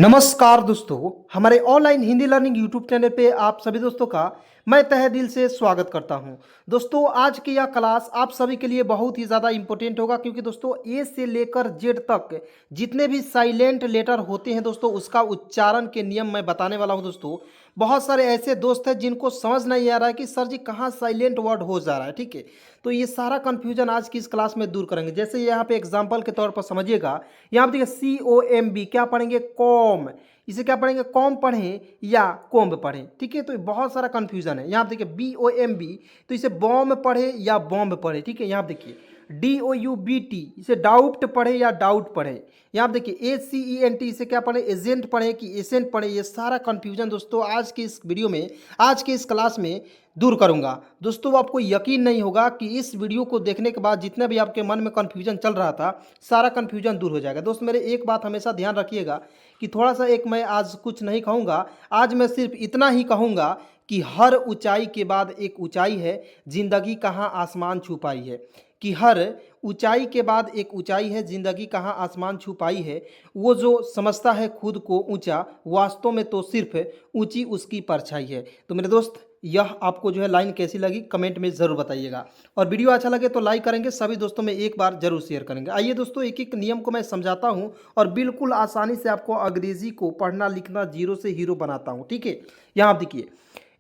नमस्कार दोस्तों, हमारे online Hindi learning YouTube channel पे आप सभी दोस्तों का मैं तहे दिल से स्वागत करता हूं। दोस्तों, आज की यह क्लास आप सभी के लिए बहुत ही ज़्यादा इंपॉर्टेंट होगा क्योंकि दोस्तों ए से लेकर जेड तक जितने भी साइलेंट लेटर होते हैं दोस्तों उसका उच्चारण के नियम मैं बताने वाला हूं। दोस्तों, बहुत सारे ऐसे दोस्त हैं जिनको समझ नहीं आ रहा है कि सर जी कहाँ साइलेंट वर्ड हो जा रहा है। ठीक है, तो ये सारा कन्फ्यूजन आज की इस क्लास में दूर करेंगे। जैसे यहाँ पे एग्जाम्पल के तौर पर समझिएगा, यहाँ पे देखिए COMB क्या पढ़ेंगे, कॉम। इसे क्या पढ़ेंगे, कॉम पढ़ें या कोम्ब पढ़ें। ठीक है, तो बहुत सारा कंफ्यूजन है। यहाँ पे देखिए BOMB, तो इसे बॉम्ब पढ़े या बॉम्ब पढ़े। ठीक है, यहाँ पे देखिए DOUBT, इसे डाउट पढ़े या डाउट पढ़े। यहाँ पे देखिए ACENT, इसे क्या पढ़े, एजेंट पढ़े कि एसेंट पढ़े। ये सारा कंफ्यूजन दोस्तों आज की इस वीडियो में, आज की इस क्लास में दूर करूंगा। दोस्तों, आपको यकीन नहीं होगा कि इस वीडियो को देखने के बाद जितना भी आपके मन में कंफ्यूजन चल रहा था सारा कंफ्यूजन दूर हो जाएगा। दोस्त मेरे एक बात हमेशा ध्यान रखिएगा कि थोड़ा सा मैं आज कुछ नहीं कहूँगा, आज मैं सिर्फ इतना ही कहूँगा कि हर ऊंचाई के बाद एक ऊंचाई है, जिंदगी कहाँ आसमान छू पाई है। कि हर ऊंचाई के बाद एक ऊंचाई है, जिंदगी कहाँ आसमान छू पाई है। वो जो समझता है खुद को ऊंचा, वास्तव में तो सिर्फ ऊंची उसकी परछाई है। तो मेरे दोस्त, यह आपको जो है लाइन कैसी लगी कमेंट में ज़रूर बताइएगा, और वीडियो अच्छा लगे तो लाइक करेंगे, सभी दोस्तों में एक बार जरूर शेयर करेंगे। आइए दोस्तों, एक एक नियम को मैं समझाता हूं और बिल्कुल आसानी से आपको अंग्रेजी को पढ़ना लिखना जीरो से हीरो बनाता हूं। ठीक है, यहाँ आप देखिए,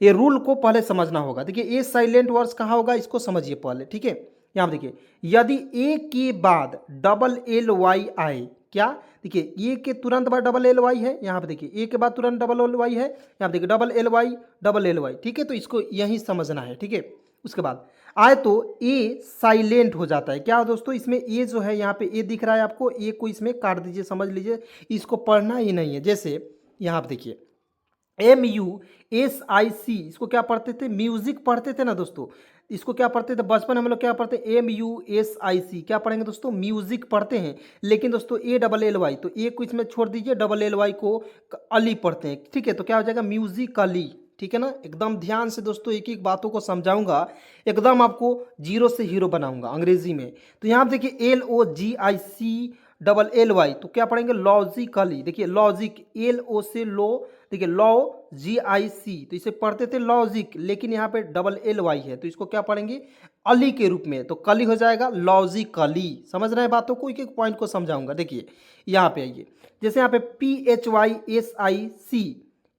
ये रूल को पहले समझना होगा। देखिए ए साइलेंट वर्ड्स कहाँ होगा, इसको समझिए पहले। ठीक है, यहाँ देखिए, यदि ए के बाद डबल एल वाई आए, क्या देखिए ए के तुरंत बाद डबल एल वाई है। यहाँ पे देखिए ए के बाद तुरंत डबल एल वाई है। यहाँ पे देखिए double L Y, double L Y. ठीक है, तो इसको यही समझना है। ठीक है, उसके बाद आए तो ए साइलेंट हो जाता है। क्या दोस्तों, इसमें ए जो है, यहाँ पे ए दिख रहा है आपको, ए को इसमें काट दीजिए, समझ लीजिए इसको पढ़ना ही नहीं है। जैसे यहाँ पे देखिए MUSIC, इसको क्या पढ़ते थे, म्यूजिक पढ़ते थे ना दोस्तों। इसको क्या पढ़ते थे बचपन हम लोग, क्या पढ़ते हैं, MUSIC, क्या पढ़ेंगे दोस्तों, म्यूजिक पढ़ते हैं। लेकिन दोस्तों ALLY, तो ए को इसमें छोड़ दीजिए, डबल एल वाई को अली पढ़ते हैं। ठीक है, तो क्या हो जाएगा, म्यूजिकली। ठीक है ना, एकदम ध्यान से दोस्तों एक एक बातों को समझाऊंगा, एकदम आपको जीरो से हीरो बनाऊंगा अंग्रेजी में। तो यहाँ पे देखिए LOGIC, तो क्या पढ़ेंगे, लॉजिकली। देखिए लॉजिक, LO से लो, देखिए LOGIC, तो इसे पढ़ते थे लॉजिक, लेकिन यहाँ पे डबल एल वाई है, तो इसको क्या पढ़ेंगे, अली के रूप में, तो कली हो जाएगा लॉजिकली। समझ रहे हैं बातों को, एक एक पॉइंट को समझाऊंगा। देखिए यहाँ पे आइए, जैसे यहाँ पे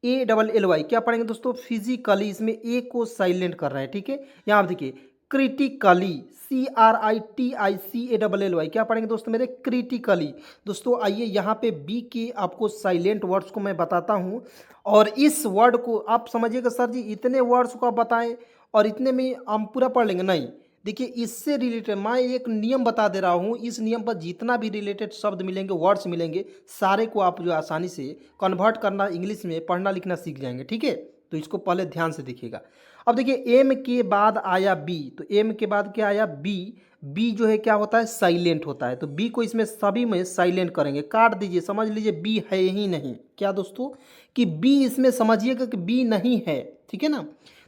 PHYSICALLY, क्या पढ़ेंगे दोस्तों, फिजिकली। इसमें ए को साइलेंट कर रहे हैं। ठीक है, यहाँ पे देखिए क्रिटिकली, CRITICALLY, क्या पढ़ेंगे दोस्तों मेरे, क्रिटिकली। दोस्तों आइए यहाँ पे बी के आपको साइलेंट वर्ड्स को मैं बताता हूँ, और इस वर्ड को आप समझिएगा सर जी इतने वर्ड्स को आप बताएं और इतने में हम पूरा पढ़ लेंगे, नहीं। देखिए इससे रिलेटेड मैं एक नियम बता दे रहा हूँ, इस नियम पर जितना भी रिलेटेड शब्द मिलेंगे, वर्ड्स मिलेंगे, सारे को आप जो आसानी से कन्वर्ट करना, इंग्लिश में पढ़ना लिखना सीख जाएंगे। ठीक है, तो इसको पहले ध्यान से देखिएगा। अब देखिए एम के बाद आया बी, तो एम के बाद क्या आया, बी। बी जो है क्या होता है, साइलेंट होता है, तो बी को इसमें सभी में साइलेंट करेंगे, काट दीजिए, समझ लीजिए बी है ही नहीं। क्या दोस्तों, कि बी इसमें समझिएगा कि बी नहीं है। ठीक है ना,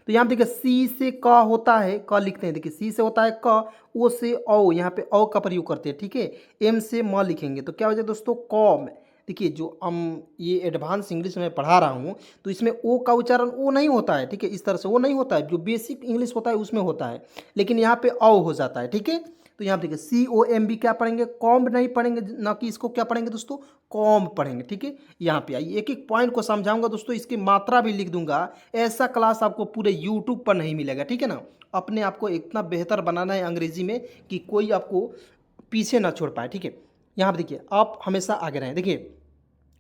तो यहाँ पे देखिए सी से क होता है, क लिखते हैं। देखिए सी से होता है क, ओ से औ, यहाँ पे औ का प्रयोग करते हैं। ठीक है, एम से म लिखेंगे, तो क्या हो जाए दोस्तों, कॉम। देखिए जो हम ये एडवांस इंग्लिश में पढ़ा रहा हूँ, तो इसमें ओ का उच्चारण ओ नहीं होता है। ठीक है, इस तरह से वो नहीं होता है, जो बेसिक इंग्लिश होता है उसमें होता है, लेकिन यहाँ पे औ हो जाता है। ठीक है, तो यहाँ देखिए COMB क्या पढ़ेंगे, कॉम्ब नहीं पढ़ेंगे, ना कि इसको क्या पढ़ेंगे दोस्तों, कॉम्ब पढ़ेंगे। ठीक है, यहाँ पे आइए एक एक पॉइंट को समझाऊंगा दोस्तों, इसकी मात्रा भी लिख दूंगा। ऐसा क्लास आपको पूरे यूट्यूब पर नहीं मिलेगा। ठीक है ना, अपने आप को इतना बेहतर बनाना है अंग्रेजी में कि कोई आपको पीछे ना छोड़ पाए। ठीक है, यहाँ पे देखिए आप हमेशा आगे रहें। देखिए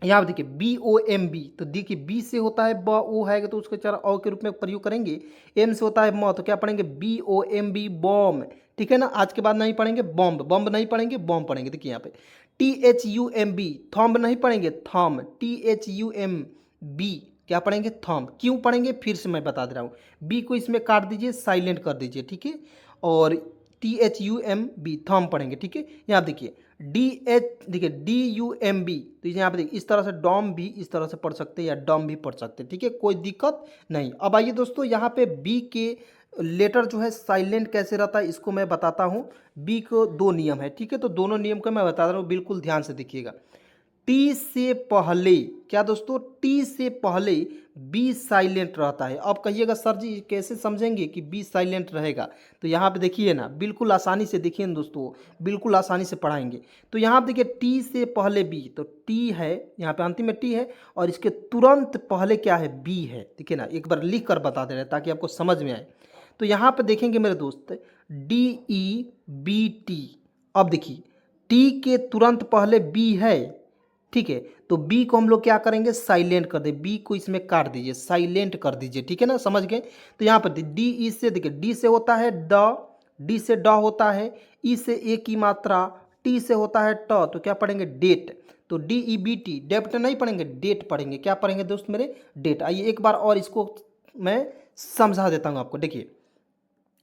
यहाँ पे देखिए BOMB, तो देखिए बी से होता है ब, ओ है तो उसके चार औ के रूप में प्रयोग करेंगे। एम से होता है म, तो क्या पढ़ेंगे, BOMB, बॉम्ब। ठीक है ना, आज के बाद नहीं पढ़ेंगे बॉम्ब, बॉम्ब नहीं पढ़ेंगे, बॉम्ब पढ़ेंगे। देखिए यहाँ पे THUMB, थॉम्ब नहीं पढ़ेंगे, थॉम्ब। THUMB क्या पढ़ेंगे, थॉम्ब। क्यों पढ़ेंगे, फिर से मैं बता दे रहा हूँ, बी को इसमें काट दीजिए, साइलेंट कर दीजिए। ठीक है, और THUMB, थॉम्ब पढ़ेंगे। ठीक है, यहाँ देखिए देखिए DUMB, तो यहाँ पे देखिए इस तरह से डॉम भी इस तरह से पढ़ सकते हैं या डॉम भी पढ़ सकते हैं। ठीक है, कोई दिक्कत नहीं। अब आइए दोस्तों, यहाँ पे बी के लेटर जो है साइलेंट कैसे रहता है इसको मैं बताता हूँ। बी को दो नियम है। ठीक है, तो दोनों नियम को मैं बता रहा हूँ, बिल्कुल ध्यान से देखिएगा। टी से पहले, क्या दोस्तों, टी से पहले बी साइलेंट रहता है। अब कहिएगा सर जी कैसे समझेंगे कि बी साइलेंट रहेगा, तो यहाँ पे देखिए ना, बिल्कुल आसानी से देखिए ना दोस्तों, बिल्कुल आसानी से पढ़ाएंगे। तो यहाँ पे देखिए टी से पहले बी, तो टी है यहाँ पे अंतिम में टी है, और इसके तुरंत पहले क्या है, बी है। देखिए ना, एक बार लिख कर बता दे रहे हैं ताकि आपको समझ में आए। तो यहाँ पे देखेंगे मेरे दोस्त, डी ई बी टी। अब देखिए टी के तुरंत पहले बी है, ठीक है, तो बी को हम लोग क्या करेंगे, साइलेंट कर दे, बी को इसमें काट दीजिए, साइलेंट कर दीजिए, ठीक है ना, समझ गए। तो यहाँ पर डी ई से देखिए, डी से होता है ड, डी से ड होता है, ई से ए की मात्रा, टी से होता है ट, तो क्या पढ़ेंगे, डेट। तो डी ई बी टी, डेप्ट नहीं पढ़ेंगे, डेट पढ़ेंगे। क्या पढ़ेंगे दोस्त मेरे, डेट। आइए एक बार और इसको मैं समझा देता हूँ आपको। देखिए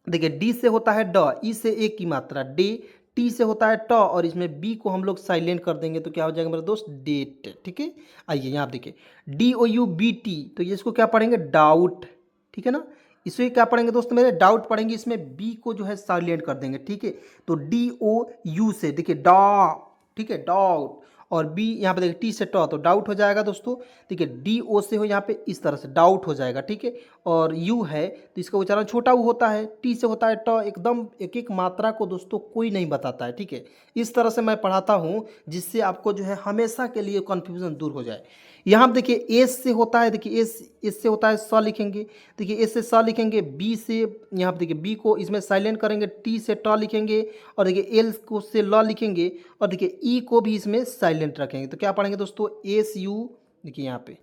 देखिए, डी से होता है ड, ई से ए की मात्रा डे, टी से होता है ट, और इसमें बी को हम लोग साइलेंट कर देंगे, तो क्या हो जाएगा मेरे दोस्त, डेट, ठीक है। आइए यहाँ आप देखिए, D O U B T, तो ये इसको क्या पढ़ेंगे, डाउट, ठीक है ना। इसे क्या पढ़ेंगे दोस्त मेरे, डाउट पढ़ेंगे, इसमें बी को जो है साइलेंट कर देंगे, ठीक है। तो डी ओ यू से देखिए डा, ठीक है, डाउट, और बी यहाँ पे देखिए टी से ट, तो डाउट हो जाएगा दोस्तों। ठीक है, डी ओ से हो यहाँ पे इस तरह से डाउट हो जाएगा, ठीक है। और यू है तो इसका उच्चारण छोटा ऊ होता है, टी से होता है ट, एकदम एक एक मात्रा को दोस्तों कोई नहीं बताता है, ठीक है। इस तरह से मैं पढ़ाता हूँ जिससे आपको जो है हमेशा के लिए कन्फ्यूजन दूर हो जाए। यहाँ पे देखिए एस से होता है, देखिए एस से होता है स लिखेंगे, देखिए एस से स लिखेंगे, बी से यहाँ पे देखिए बी को इसमें साइलेंट करेंगे, टी से ट लिखेंगे, और देखिए एल को से ल लिखेंगे, और देखिए ई को भी इसमें साइलेंट रखेंगे। तो क्या पढ़ेंगे दोस्तों, एस यू, देखिए यहाँ पे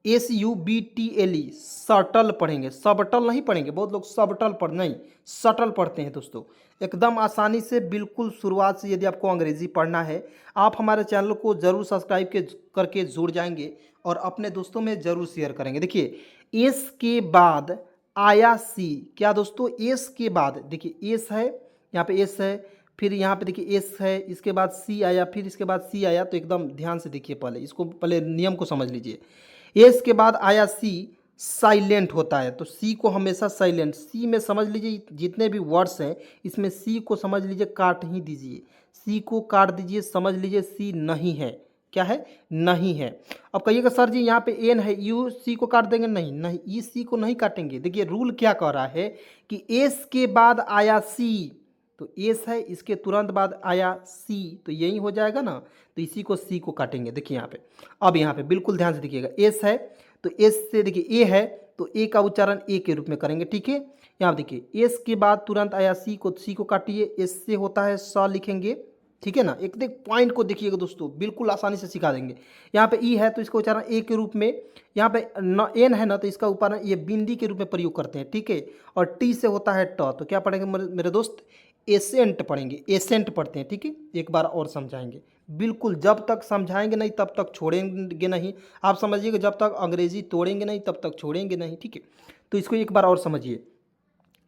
S U B T L E, subtle पढ़ेंगे, सबटल नहीं पढ़ेंगे। बहुत लोग सबटल पढ़, नहीं, सटल पढ़ते हैं दोस्तों। एकदम आसानी से, बिल्कुल शुरुआत से यदि आपको अंग्रेजी पढ़ना है, आप हमारे चैनल को जरूर सब्सक्राइब करके जुड़ जाएंगे और अपने दोस्तों में जरूर शेयर करेंगे। देखिए एस के बाद आया सी, क्या दोस्तों, एस के बाद देखिए एस है, यहाँ पे एस है, फिर यहाँ पे देखिए एस है, इसके बाद सी आया, फिर इसके बाद सी आया। तो एकदम ध्यान से देखिए, पहले इसको, पहले नियम को समझ लीजिए। एस के बाद आया सी, साइलेंट होता है, तो सी को हमेशा साइलेंट, सी में समझ लीजिए जितने भी वर्ड्स हैं इसमें सी को समझ लीजिए काट ही दीजिए, सी को काट दीजिए, समझ लीजिए सी नहीं है, क्या है, नहीं है। अब कहिएगा सर जी यहाँ पे एन है, यू सी को काट देंगे, नहीं नहीं, ई सी को नहीं काटेंगे। देखिए रूल क्या कह रहा है कि एस के बाद आया सी, तो एस है, इसके तुरंत बाद आया सी, तो यही हो जाएगा ना, तो इसी को सी को काटेंगे। देखिए यहाँ पे, अब यहाँ पे बिल्कुल ध्यान से देखिएगा, एस है तो एस से देखिए ए है, तो ए का उच्चारण ए के रूप में करेंगे, ठीक है। यहाँ देखिए एस के बाद तुरंत आया सी, को सी को काटिए, एस से होता है स लिखेंगे, ठीक है ना। एक देख पॉइंट को देखिएगा दोस्तों, बिल्कुल आसानी से सिखा देंगे। यहाँ पे ई है तो इसका उच्चारण ए के रूप में, यहाँ पे न एन है ना, तो इसका उच्चारण ये बिंदी के रूप में प्रयोग करते हैं, ठीक है। और टी से होता है ट, तो क्या पढ़ेंगे मेरे दोस्त, एसेंट पढ़ेंगे, एसेंट पढ़ते हैं, ठीक है। एक बार और समझाएंगे, बिल्कुल जब तक समझाएंगे नहीं तब तक छोड़ेंगे नहीं। आप समझिएगा, जब तक अंग्रेजी तोड़ेंगे नहीं तब तक छोड़ेंगे नहीं, ठीक है। तो इसको एक बार और समझिए,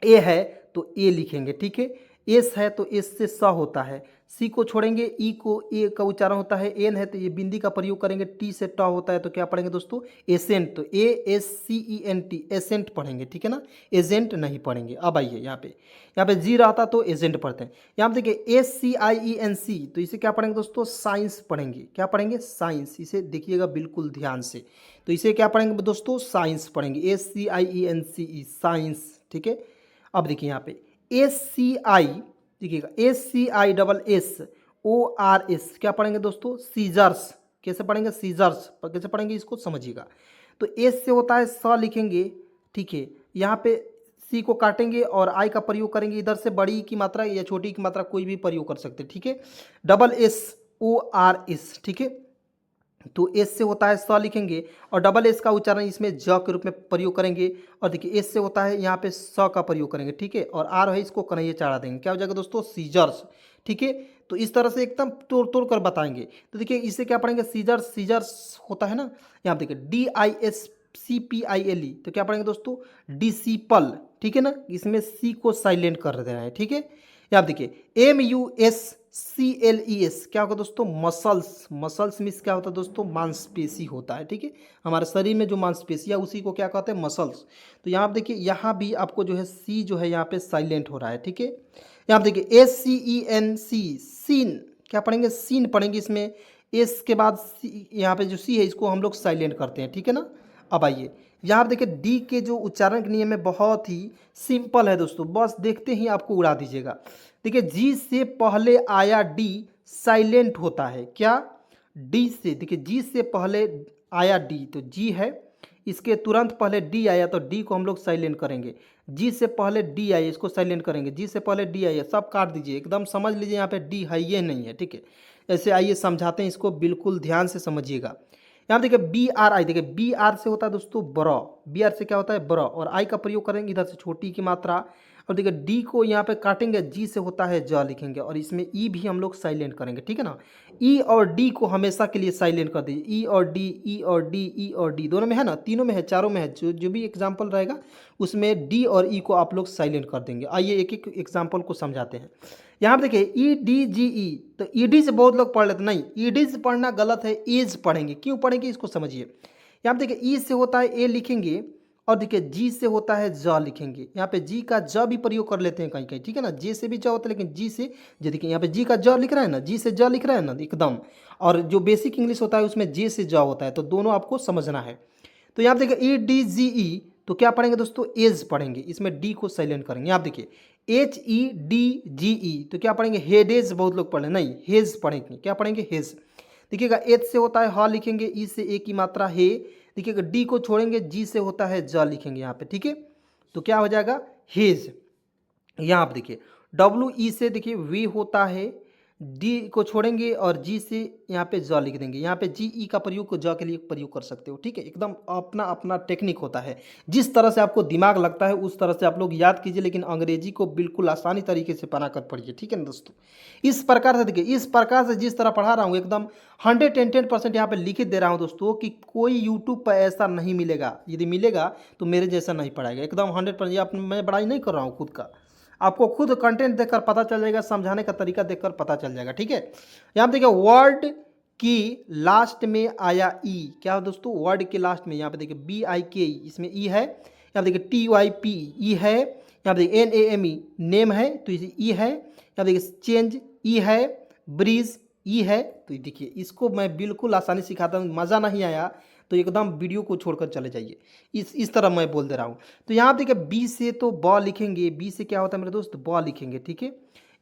ए है तो ए लिखेंगे, ठीक है। एस है तो एस से स होता है, सी को छोड़ेंगे, ई को ए का उच्चारण होता है, एन है तो ये बिंदी का प्रयोग करेंगे, टी से ट होता है, तो क्या पढ़ेंगे दोस्तों, एसेंट, तो A S C E N T, ascent पढ़ेंगे, ठीक है ना, एजेंट नहीं पढ़ेंगे। अब आइए यहाँ पे जी रहता तो एजेंट पढ़ते हैं। यहाँ पे देखिए एस सी आई ई एन सी, तो इसे क्या पढ़ेंगे दोस्तों, साइंस पढ़ेंगे। क्या पढ़ेंगे, साइंस, इसे देखिएगा बिल्कुल ध्यान से। तो इसे क्या पढ़ेंगे दोस्तों, साइंस पढ़ेंगे, एस सी आई ई एन सी ई, साइंस, ठीक है। अब देखिए यहाँ पे एस सी आई, देखिएगा S C I double S O R S, क्या पढ़ेंगे दोस्तों, सीजर्स। कैसे पढ़ेंगे, सीजर्स कैसे पढ़ेंगे, इसको समझिएगा। तो एस से होता है स लिखेंगे, ठीक है। यहाँ पे सी को काटेंगे और आई का प्रयोग करेंगे, इधर से बड़ी की मात्रा या छोटी की मात्रा कोई भी प्रयोग कर सकते हैं, ठीक है। Double S O R S, ठीक है। तो एस से होता है स लिखेंगे, और डबल एस का उच्चारण इसमें ज के रूप में प्रयोग करेंगे, और देखिए एस से होता है यहाँ पे स का प्रयोग करेंगे, ठीक है। और आर है, इसको कन्हैया चढ़ा देंगे, क्या हो जाएगा दोस्तों, सीजर्स, ठीक है। तो इस तरह से एकदम तोड़ तोड़ कर बताएंगे। तो देखिए इसे क्या पढ़ेंगे, सीजर्स, सीजर्स होता है ना, यहाँ देखिए D I S C I P L E, तो क्या पढ़ेंगे दोस्तों, डिसिपल, ठीक है ना, इसमें सी को साइलेंट कर देना है, ठीक है। यहाँ देखिए M U S C L E S, क्या होगा दोस्तों, मसल्स, मसल्स मीन्स क्या होता है दोस्तों, मांसपेशी होता है, ठीक है। हमारे शरीर में जो मांसपेशियाँ उसी को क्या कहते हैं, मसल्स। तो यहाँ देखिए, यहाँ भी आपको जो है सी जो है यहाँ पे साइलेंट हो रहा है, ठीक है। यहाँ देखिए S C E N C, scene, क्या पढ़ेंगे, सीन पढ़ेंगे, इसमें एस के बाद यहाँ पे जो सी है इसको हम लोग साइलेंट करते हैं, ठीक है ना। अब आइए यहाँ पे देखिए डी के जो उच्चारण के नियम है बहुत ही सिंपल है दोस्तों, बस देखते ही आपको उड़ा दीजिएगा। देखिए जी से पहले आया डी साइलेंट होता है, क्या डी से, देखिए जी से पहले आया डी तो जी है, इसके तुरंत पहले डी आया तो डी को हम लोग साइलेंट करेंगे। जी से पहले डी आया इसको साइलेंट करेंगे, जी से पहले डी आया सब काट दीजिए, एकदम समझ लीजिए यहाँ पे डी है ये नहीं है, ठीक है। ऐसे आइए समझाते हैं इसको, बिल्कुल ध्यान से समझिएगा। यहाँ देखिए बी आर आई, देखिए बी आर से होता है दोस्तों ब्र, बी आर से क्या होता है ब्र, और आई का प्रयोग करेंगे इधर से छोटी की मात्रा, और देखिए डी को यहाँ पे काटेंगे, जी से होता है ज लिखेंगे, और इसमें ई भी हम लोग साइलेंट करेंगे, ठीक है ना। ई और डी को हमेशा के लिए साइलेंट कर दीजिए, ई और डी, ई और डी, ई और डी दोनों में है ना, तीनों में है, चारों में है, जो जो भी एग्जाम्पल रहेगा उसमें डी और ई को आप लोग साइलेंट कर देंगे। आइए एक एक एग्जाम्पल को समझाते हैं। यहाँ पर देखिए ई डी जी ई, तो ई डी से बहुत लोग पढ़ लेते, नहीं ई डी से पढ़ना गलत है, एज पढ़ेंगे। क्यों पढ़ेंगे इसको समझिए। यहाँ पर देखिए ई से होता है ए लिखेंगे, और देखिए जी से होता है ज लिखेंगे, यहाँ पे जी का ज भी प्रयोग कर लेते हैं कहीं कहीं, ठीक है ना। जे से भी ज होता है लेकिन जी से, जो देखिए यहाँ पे जी का ज लिख रहा है ना, जी से ज लिख रहा है ना एकदम, और जो बेसिक इंग्लिश होता है उसमें जे से ज होता है, तो दोनों आपको समझना है। तो यहाँ पे देखिए ई डी जी ई, तो क्या पढ़ेंगे दोस्तों एज पढ़ेंगे, इसमें डी को साइलेंट करेंगे। आप देखिए एच ई डी जी ई, तो क्या पढ़ेंगे हेडेज, बहुत लोग पढ़े नहीं हेज पढ़ेंगे, क्या पढ़ेंगे हेज। देखिएगा एच से होता है ह लिखेंगे, ई से ए की मात्रा हे, देखिएगा डी को छोड़ेंगे, जी से होता है ज लिखेंगे यहाँ पे, ठीक है। तो क्या हो जाएगा हेज। यहाँ पे देखिए डब्ल्यू ई से देखिए वे होता है, डी को छोड़ेंगे और जी से यहाँ पे ज लिख देंगे, यहाँ पे जी ई का प्रयोग को ज के लिए प्रयोग कर सकते हो, ठीक है। एकदम अपना अपना टेक्निक होता है, जिस तरह से आपको दिमाग लगता है उस तरह से आप लोग याद कीजिए, लेकिन अंग्रेजी को बिल्कुल आसानी तरीके से बना कर पढ़िए, ठीक है ना दोस्तों। इस प्रकार से देखिए, इस प्रकार से जिस तरह पढ़ा रहा हूँ एकदम 110% यहाँ पे लिखित दे रहा हूँ दोस्तों, कि कोई यूट्यूब पर ऐसा नहीं मिलेगा, यदि मिलेगा तो मेरे जैसा नहीं पढ़ाएगा, एकदम 100%। मैं बड़ाई नहीं कर रहा हूँ खुद का, आपको खुद कंटेंट देखकर पता चल जाएगा, समझाने का तरीका देखकर पता चल जाएगा, ठीक है। यहाँ देखिए वर्ड की लास्ट में आया ई, क्या है दोस्तों वर्ड के लास्ट में, यहाँ पे देखिए बी आई के ई, इसमें ई है, यहाँ देखिए टी वाई पी ई है, यहाँ पे देखिए N A M E name है तो इसे ई है, यहाँ देखिए चेंज ई है, ब्रिज ई है। तो देखिए इसको मैं बिल्कुल आसानी सिखाता हूँ, मज़ा नहीं आया तो एकदम वीडियो को छोड़कर चले जाइए, इस तरह मैं बोल दे रहा हूँ। तो यहाँ पे देखिए बी से तो ब लिखेंगे, बी से क्या होता है मेरे दोस्त ब लिखेंगे, ठीक है।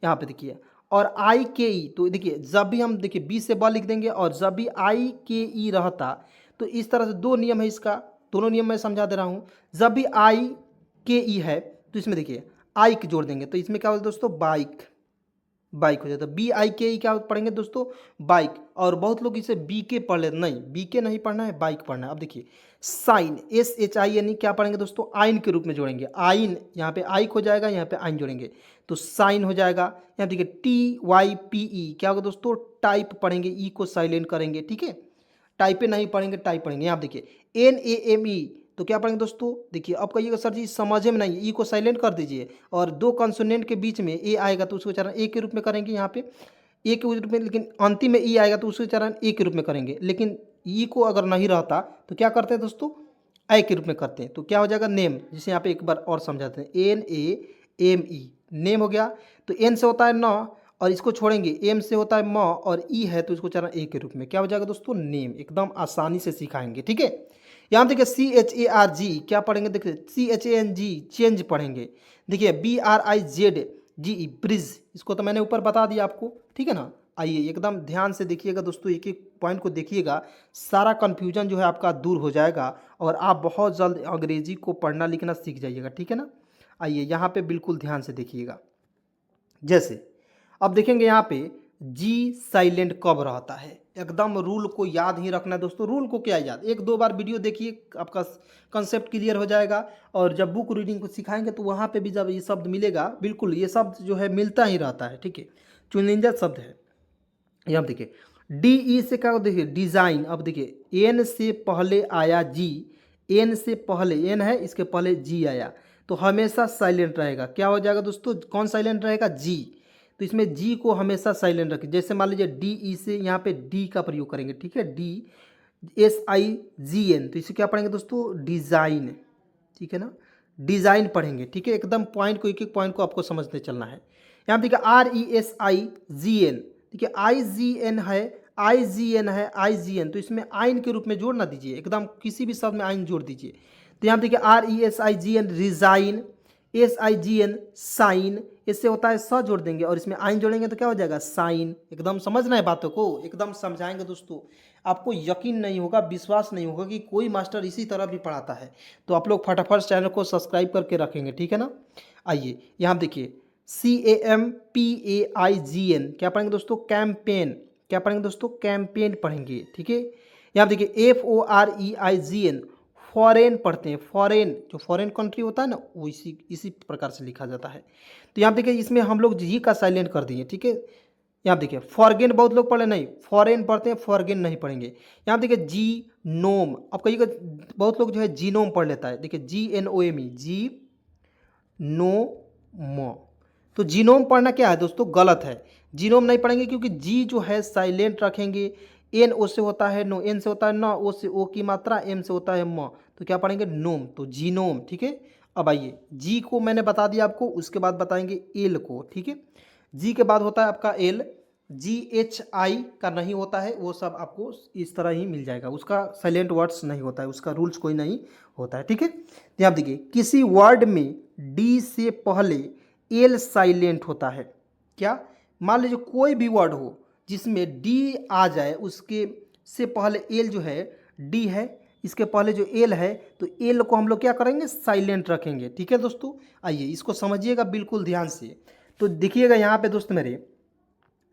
यहाँ पे देखिए और आई के ई, तो देखिए जब भी हम देखिए बी से ब लिख देंगे और जब भी आई के ई रहता, तो इस तरह से दो नियम है इसका, दोनों नियम मैं समझा दे रहा हूँ। जब भी आई के ई है तो इसमें देखिए आई के जोड़ देंगे, तो इसमें क्या होता है दोस्तों बाइक, बाइक हो जाता है। बी आई के ई क्या पढ़ेंगे दोस्तों बाइक, और बहुत लोग इसे बी के पढ़ लेते, नहीं बी के नहीं पढ़ना है, बाइक पढ़ना है। अब देखिए साइन एस एच आई यानी क्या पढ़ेंगे दोस्तों आइन के रूप में जोड़ेंगे, आइन यहाँ पे आइक हो जाएगा, यहाँ पे आइन जोड़ेंगे तो साइन हो जाएगा। यहाँ देखिए टी वाई पी ई क्या होगा दोस्तों टाइप पढ़ेंगे, ई को साइलेंट करेंगे, ठीक है। टाइपे नहीं पढ़ेंगे टाइप पढ़ेंगे। यहाँ देखिए एन ए एम ई, तो क्या पढ़ेंगे दोस्तों देखिए, अब कहिएगा सर जी समझे में नहीं, ई को साइलेंट कर दीजिए, और दो कंसोनेंट के बीच में ए आएगा तो उसको उच्चारण ए के रूप में करेंगे, यहाँ पे ए के रूप में, लेकिन अंतिम में ई आएगा तो उसको उच्चारण ए के रूप में करेंगे। लेकिन ई को अगर नहीं रहता तो क्या करते हैं दोस्तों आई के रूप में करते हैं, तो क्या हो जाएगा नेम, जिसे यहाँ पे एक बार और समझाते हैं, N A M E name हो गया। तो एन से होता है न, और इसको छोड़ेंगे, एम से होता है म, और ई है तो इसको उच्चारण ए के रूप में, क्या हो जाएगा दोस्तों नेम। एकदम आसानी से सिखाएंगे, ठीक है। यहाँ देखिए C H A R G क्या पढ़ेंगे, देखिए C H A N G change पढ़ेंगे। देखिए B R I Z G E bridge, इसको तो मैंने ऊपर बता दिया आपको, ठीक है ना। आइए एकदम ध्यान से देखिएगा दोस्तों, एक एक पॉइंट को देखिएगा, सारा कन्फ्यूजन जो है आपका दूर हो जाएगा, और आप बहुत जल्द अंग्रेजी को पढ़ना लिखना सीख जाइएगा, ठीक है ना। आइए यहाँ पे बिल्कुल ध्यान से देखिएगा, जैसे अब देखेंगे यहाँ पे जी साइलेंट कब रहता है, एकदम रूल को याद ही रखना है दोस्तों। रूल को क्या याद, एक दो बार वीडियो देखिए आपका कंसेप्ट क्लियर हो जाएगा, और जब बुक रीडिंग को सिखाएंगे तो वहाँ पे भी जब ये शब्द मिलेगा, बिल्कुल ये शब्द जो है मिलता ही रहता है, ठीक है, चुनिंदा शब्द है। यहाँ देखिए डी ई से क्या देखिए डिज़ाइन, अब देखिए एन से पहले आया जी, एन से पहले एन है इसके पहले जी आया तो हमेशा साइलेंट रहेगा, क्या हो जाएगा दोस्तों कौन साइलेंट रहेगा जी, तो इसमें जी को हमेशा साइलेंट रखें। जैसे मान लीजिए डी ई से यहाँ पे डी का प्रयोग करेंगे, ठीक है, D S I G N, तो इसे क्या पढ़ेंगे दोस्तों डिज़ाइन, ठीक है ना, डिज़ाइन पढ़ेंगे, ठीक है। एकदम पॉइंट को एक एक पॉइंट को आपको समझते चलना है। यहाँ देखिए R E S I G N, देखिए आई जी एन है, IGN है, IGN, तो इसमें आइन के रूप में जोड़ ना दीजिए, एकदम किसी भी शब्द में आइन जोड़ दीजिए। तो यहाँ देखिए RESIGN रिजाइन, SIGN साइन, इससे होता है स जोड़ देंगे और इसमें आइन जोड़ेंगे तो क्या हो जाएगा साइन। एकदम समझना है बातों को, एकदम समझाएंगे दोस्तों, आपको यकीन नहीं होगा, विश्वास नहीं होगा कि कोई मास्टर इसी तरह भी पढ़ाता है। तो आप लोग फटाफट चैनल को सब्सक्राइब करके रखेंगे, ठीक है ना। आइए यहाँ देखिए CAMPAIGN क्या पढ़ेंगे दोस्तों, कैंपेन, क्या पढ़ेंगे दोस्तों, कैंपेन पढ़ेंगे, ठीक है। यहाँ देखिए FOREIGN फॉरेन पढ़ते हैं, फॉरेन, जो फॉरेन कंट्री होता है ना वो इसी प्रकार से लिखा जाता है। तो यहाँ देखिए इसमें हम लोग जी का साइलेंट कर दिए, ठीक है। यहाँ देखिए फॉरगेन बहुत लोग पढ़े नहीं, फॉरेन पढ़ते हैं, फॉरगेन नहीं पढ़ेंगे। यहाँ देखिए जी नोम, अब कहिएगा बहुत लोग जो है जीनोम पढ़ लेता है, देखिए GNOME जी नो मो, तो जीनोम पढ़ना क्या है दोस्तों, गलत है। जीनोम नहीं पढ़ेंगे क्योंकि जी जो है साइलेंट रखेंगे, एन ओ से होता है नो, एन से होता है ना, ओ से ओ की मात्रा, एम से होता है म, तो क्या पढ़ेंगे नोम, तो जीनोम, ठीक है। अब आइए जी को मैंने बता दिया आपको, उसके बाद बताएंगे एल को, ठीक है। जी के बाद होता है आपका एल, GHI का नहीं होता है, वो सब आपको इस तरह ही मिल जाएगा, उसका साइलेंट वर्ड्स नहीं होता है, उसका रूल्स कोई नहीं होता है, ठीक है। तो आप देखिए किसी वर्ड में डी से पहले एल साइलेंट होता है, क्या, मान लीजिए कोई भी वर्ड हो जिसमें डी आ जाए, उसके से पहले एल जो है, डी है, इसके पहले जो एल है, तो एल को हम लोग क्या करेंगे, साइलेंट रखेंगे, ठीक है दोस्तों। आइए इसको समझिएगा बिल्कुल ध्यान से। तो देखिएगा यहाँ पे दोस्त मेरे,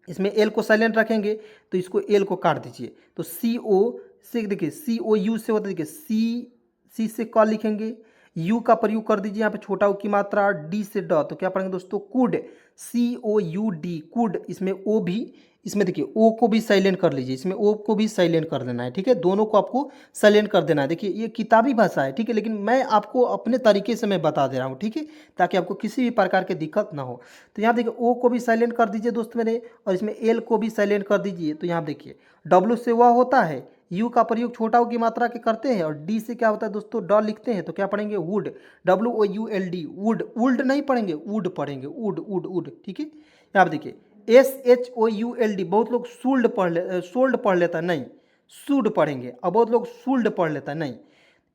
इसमें एल को साइलेंट रखेंगे तो इसको एल को काट दीजिए, तो CO से देखिए COU से होता है, देखिए सी से क लिखेंगे, यू का प्रयोग कर दीजिए यहाँ पे छोटा ऊ की मात्रा, डी से ड, तो क्या पढ़ेंगे दोस्तों कुड, COUD कुड, इसमें ओ भी, इसमें देखिए ओ को भी साइलेंट कर लीजिए, इसमें ओ को भी साइलेंट कर देना है, ठीक है, दोनों को आपको साइलेंट कर देना है। देखिए ये किताबी भाषा है, ठीक है, लेकिन मैं आपको अपने तरीके से मैं बता दे रहा हूँ, ठीक है, ताकि आपको किसी भी प्रकार की दिक्कत ना हो। तो यहाँ देखिए ओ को भी साइलेंट कर दीजिए दोस्त मेरे, और इसमें एल को भी साइलेंट कर दीजिए। तो यहाँ देखिए डब्ल्यू से वह होता है, यू का प्रयोग छोटा ऊ की मात्रा के करते हैं, और डी से क्या होता है दोस्तों, ड लिखते हैं, तो क्या पढ़ेंगे वुड, WOULD वुड, वुल्ड नहीं पढ़ेंगे, वुड पढ़ेंगे, वुड वुड वुड, ठीक है। यहाँ देखिए SHOULD, बहुत लोग शूल्ड पढ़ ले, शोल्ड पढ़ लेता है, नहीं शूड पढ़ेंगे, और बहुत लोग शूल्ड पढ़ लेता है, नहीं।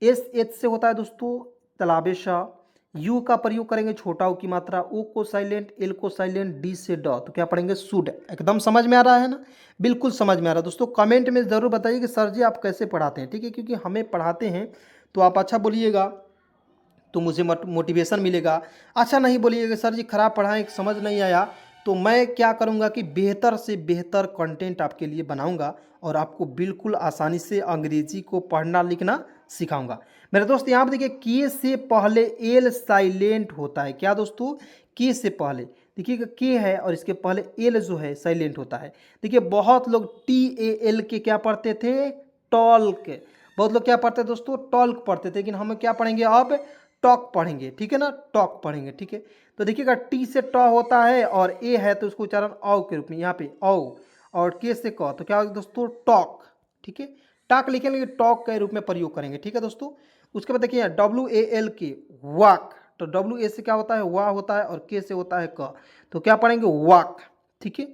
SH से होता है दोस्तों तलाबेशा, यू का प्रयोग करेंगे छोटा ऊ की मात्रा, ओ को साइलेंट, एल को साइलेंट, डी से ड, तो क्या पढ़ेंगे शुड। एकदम समझ में आ रहा है ना, बिल्कुल समझ में आ रहा है दोस्तों। कमेंट में ज़रूर बताइए कि सर जी आप कैसे पढ़ाते हैं, ठीक है, क्योंकि हमें पढ़ाते हैं तो आप अच्छा बोलिएगा तो मुझे मोटिवेशन मिलेगा, अच्छा नहीं बोलिएगा सर जी खराब पढ़ाएं, समझ नहीं आया, तो मैं क्या करूंगा कि बेहतर से बेहतर कंटेंट आपके लिए बनाऊंगा और आपको बिल्कुल आसानी से अंग्रेजी को पढ़ना लिखना सिखाऊंगा। मेरे दोस्त यहाँ पर देखिए के से पहले एल साइलेंट होता है, क्या दोस्तों, के से पहले देखिएगा के है और इसके पहले एल जो है साइलेंट होता है। देखिए बहुत लोग TAL के क्या पढ़ते थे, टॉल्क, बहुत लोग क्या पढ़ते थे दोस्तों, टॉल्क पढ़ते थे, लेकिन हम क्या पढ़ेंगे अब, टॉक पढ़ेंगे, ठीक है ना, टॉक पढ़ेंगे, ठीक है। तो देखिएगा टी से ट होता है और ए है तो उसको उच्चारण औ के रूप में यहाँ पे औ, और के से क, तो क्या होगा दोस्तों टॉक, ठीक है, टॉक लिखेंगे, टॉक के रूप में प्रयोग करेंगे, ठीक है दोस्तों। उसके बाद देखिए WAL के वाक, तो WA से क्या होता है वाह होता है, और के से होता है क, तो क्या पढ़ेंगे वाक, ठीक है।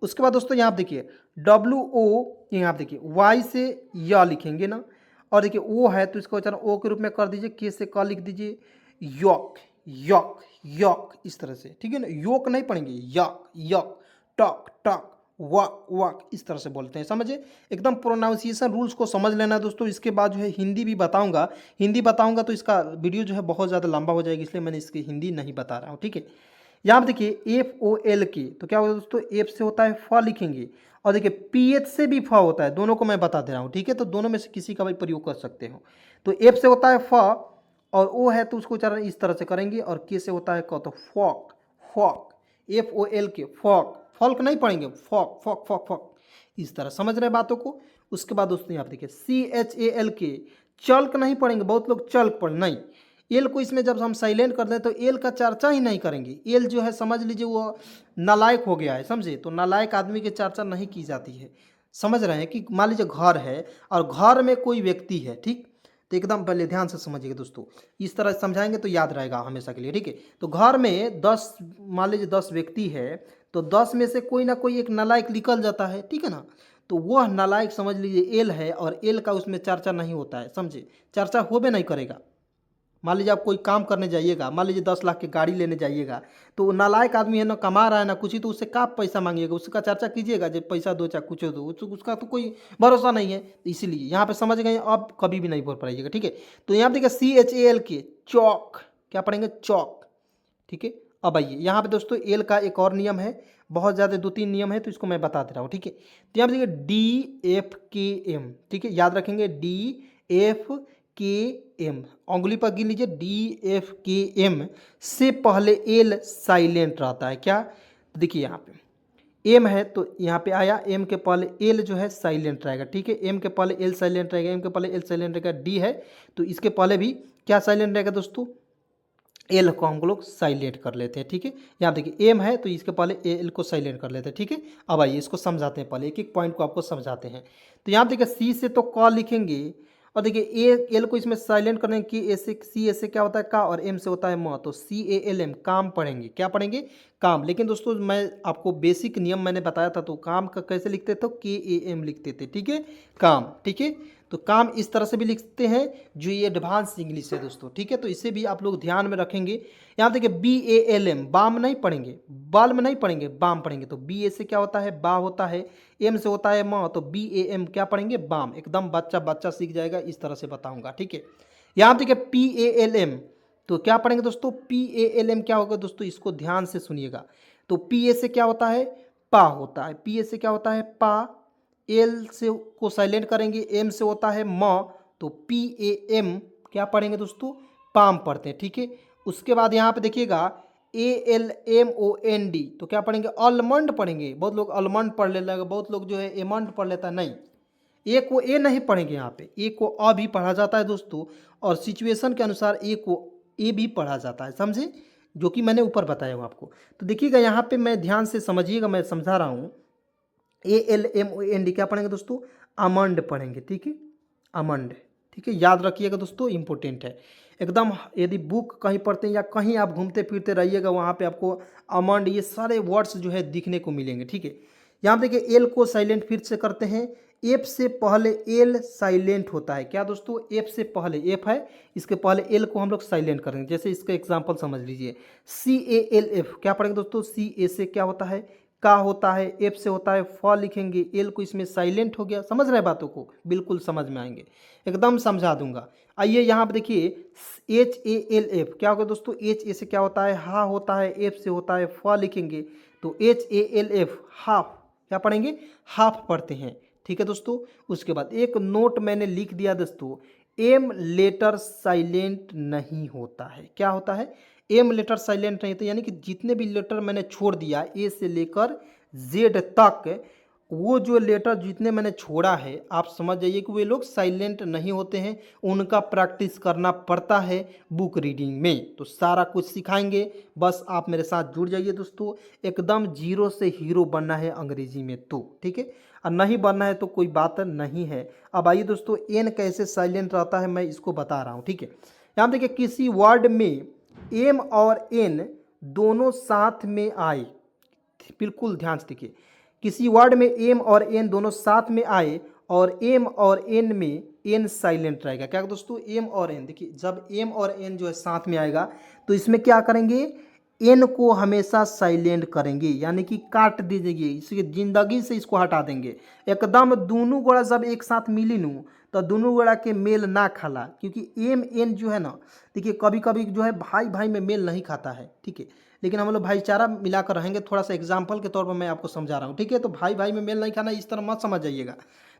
उसके बाद दोस्तों यहाँ देखिए WO, यहाँ देखिए वाई से या लिखेंगे ना, और देखिए ओ है तो इसका उच्चारण ओ के रूप में कर दीजिए, के से क लिख दीजिए, यॉक यॉक यॉक, इस तरह से, ठीक है ना, योक नहीं पढ़ेंगे, यॉक यॉक, टॉक टॉक, वाक वाक, इस तरह से बोलते हैं, समझे। एकदम प्रोनाउंसिएशन रूल्स को समझ लेना दोस्तों। इसके बाद जो है हिंदी भी बताऊंगा, हिंदी बताऊंगा तो इसका वीडियो जो है बहुत ज़्यादा लंबा हो जाएगा, इसलिए मैंने इसकी हिंदी नहीं बता रहा हूँ, ठीक है। यहाँ देखिए FOL के, तो क्या होगा दोस्तों, एफ से होता है फ लिखेंगे, और देखिए PH से भी फ होता है, दोनों को मैं बता दे रहा हूँ, ठीक है, तो दोनों में से किसी का भी प्रयोग कर सकते हो। तो एफ से होता है फ, और ओ है तो उसको उच्चारण इस तरह से करेंगे, और के से होता है क, तो फॉक फॉक, FOL के फॉक, फॉल्क नहीं पढ़ेंगे, फॉक फॉक फॉक फॉक, इस तरह समझ रहे बातों को। उसके बाद दोस्तों यहाँ पे देखिए CHAL के, चल्क नहीं पढ़ेंगे, बहुत लोग चल्क पढ़, नहीं, एल को इसमें जब हम साइलेंट कर दें तो एल का चर्चा ही नहीं करेंगे। एल जो है समझ लीजिए वो नालायक हो गया है, समझे, तो नालायक आदमी की चर्चा नहीं की जाती है। समझ रहे हैं कि मान लीजिए घर है और घर में कोई व्यक्ति है, ठीक, तो एकदम पहले ध्यान से समझिएगा दोस्तों, इस तरह समझाएंगे तो याद रहेगा हमेशा के लिए, ठीक है। तो घर में 10, मान लीजिए 10 व्यक्ति है, तो 10 में से कोई ना कोई एक नालायक निकल जाता है, ठीक है ना। तो वह नालायक समझ लीजिए एल है और एल का उसमें चर्चा नहीं होता है, समझे, चर्चा होबे नहीं करेगा। मान लीजिए आप कोई काम करने जाइएगा, मान लीजिए 10 लाख की गाड़ी लेने जाइएगा, तो वो नालायक आदमी है ना, कमा रहा है ना कुछ ही, तो उससे का पैसा मांगिएगा, उसका चर्चा कीजिएगा जब पैसा दो चाहे कुछ दो, उसका तो कोई भरोसा नहीं है। इसीलिए यहाँ पे समझ गए, अब कभी भी नहीं बोल पाइएगा, ठीक है। तो यहाँ पे देखिए CHAL के चौक, क्या पढ़ेंगे, चौक, ठीक है। अब आइए यहाँ पे दोस्तों एल का एक और नियम है, बहुत ज़्यादा 2-3 नियम है तो इसको मैं बता दे रहा हूँ, ठीक है। तो यहाँ पे देखिए DFKM, ठीक है, याद रखेंगे DFKM, उंगली पर गिन लीजिए, DFKM से पहले एल साइलेंट रहता है, क्या, देखिए यहाँ पे एम है तो यहाँ पे आया, एम के पहले एल जो है साइलेंट रहेगा, ठीक है, एम के पहले एल साइलेंट रहेगा, एम के पहले एल साइलेंट रहेगा, डी है तो इसके पहले भी क्या साइलेंट रहेगा दोस्तों, एल को हम लोग साइलेंट कर लेते हैं, ठीक है। यहाँ देखिए एम है तो इसके पहले एल को साइलेंट कर लेते हैं, ठीक है। अब आइए इसको समझाते हैं, पहले एक एक पॉइंट को आपको समझाते हैं। तो यहाँ देखिए सी से तो क लिखेंगे, और देखिए ए एल को इसमें साइलेंट करने की, ए से सी, ए से क्या होता है का, और एम से होता है म, तो CALM काम पढ़ेंगे, क्या पढ़ेंगे, काम। लेकिन दोस्तों मैं आपको बेसिक नियम मैंने बताया था, तो काम का कैसे लिखते थे, KAM लिखते थे, ठीक है, काम, ठीक है। तो काम इस तरह से भी लिखते हैं, जो ये एडवांस इंग्लिश है दोस्तों, ठीक है। तो इसे भी आप लोग ध्यान में रखेंगे। यहाँ देखिए BALM, बाम नहीं पढ़ेंगे, बाल्म नहीं पढ़ेंगे, बाम पढ़ेंगे। तो BA से क्या होता है, बा होता है, एम से होता है म, तो BAM क्या पढ़ेंगे, बाम। एकदम बच्चा बच्चा सीख जाएगा, इस तरह से बताऊंगा, ठीक है। यहाँ देखिए PALM, तो क्या पढ़ेंगे दोस्तों, PALM क्या होगा दोस्तों, इसको ध्यान से सुनिएगा। तो PA से क्या होता है, पा होता है, PA से क्या होता है, पा, एल से को साइलेंट करेंगे, एम से होता है म, तो PAM क्या पढ़ेंगे दोस्तों, पाम पढ़ते हैं, ठीक है। उसके बाद यहाँ पे देखिएगा ALMOND, तो क्या पढ़ेंगे, अलमंड पढ़ेंगे। बहुत लोग अलमंड पढ़ लेगा, बहुत लोग जो है एमंड पढ़ लेता है, नहीं, ए को ए नहीं पढ़ेंगे, यहाँ पे ए को अ भी पढ़ा जाता है दोस्तों, और सिचुएशन के अनुसार ए को ए भी पढ़ा जाता है, समझे, जो कि मैंने ऊपर बताया हूँ आपको। तो देखिएगा यहाँ पे मैं ध्यान से समझिएगा, मैं समझा रहा हूँ। ALMOND क्या पढ़ेंगे दोस्तों, आमंड पढ़ेंगे, ठीक है, आमंड, ठीक है, याद रखिएगा दोस्तों, इंपॉर्टेंट है एकदम। यदि बुक कहीं पढ़ते हैं या कहीं आप घूमते फिरते रहिएगा, वहाँ पे आपको आमंड ये सारे वर्ड्स जो है दिखने को मिलेंगे, ठीक है। यहाँ देखिए एल को साइलेंट फिर से करते हैं, एफ से पहले एल साइलेंट होता है, क्या दोस्तों, एफ से पहले, एफ है इसके पहले एल को हम लोग साइलेंट करेंगे। जैसे इसका एग्जांपल समझ लीजिए, CALF क्या पढ़ेंगे दोस्तों, CA से क्या होता है, का होता है, एफ से होता है फ लिखेंगे, एल को इसमें साइलेंट हो गया। समझ रहे बातों को, बिल्कुल समझ में आएंगे, एकदम समझा दूंगा। आइए यहाँ पे देखिए HALF क्या होगा दोस्तों, एच ए से क्या होता है, हा होता है, एफ से होता है फ लिखेंगे, तो HALF हाफ, क्या पढ़ेंगे, हाफ पढ़ते हैं, ठीक है दोस्तों। उसके बाद एक नोट मैंने लिख दिया दोस्तों, एम लेटर साइलेंट नहीं होता है, क्या होता है, एम लेटर साइलेंट नहीं होता, यानी कि जितने भी लेटर मैंने छोड़ दिया ए से लेकर जेड तक, वो जो लेटर जितने मैंने छोड़ा है, आप समझ जाइए कि वे लोग साइलेंट नहीं होते हैं, उनका प्रैक्टिस करना पड़ता है बुक रीडिंग में। तो सारा कुछ सिखाएंगे, बस आप मेरे साथ जुड़ जाइए दोस्तों, एकदम जीरो से हीरो बनना है अंग्रेजी में, तो ठीक है, और नहीं बनना है तो कोई बात नहीं है। अब आइए दोस्तों, एन कैसे साइलेंट रहता है मैं इसको बता रहा हूँ, ठीक है। यहाँ देखिए किसी वर्ड में एम और एन दोनों साथ में आए, बिल्कुल ध्यान से देखिए, किसी वर्ड में एम और एन दोनों साथ में आए और एम और एन में एन साइलेंट रहेगा, क्या दोस्तों, एम और एन, देखिए जब एम और एन जो है साथ में आएगा तो इसमें क्या करेंगे, एन को हमेशा साइलेंट करेंगे, यानी कि काट दीजिए, इसकी जिंदगी से इसको हटा देंगे एकदम। दोनों गोड़ा जब एक साथ मिली नू तो दोनों गोड़ा के मेल ना खाला, क्योंकि एम एन जो है ना, देखिए कभी कभी जो है भाई भाई में मेल नहीं खाता है, ठीक है, लेकिन हम लोग भाईचारा मिलाकर रहेंगे। थोड़ा सा एग्जाम्पल के तौर पर मैं आपको समझा रहा हूँ, ठीक है। तो भाई भाई में मेल नहीं खाना, इस तरह मत समझ जाइएगा।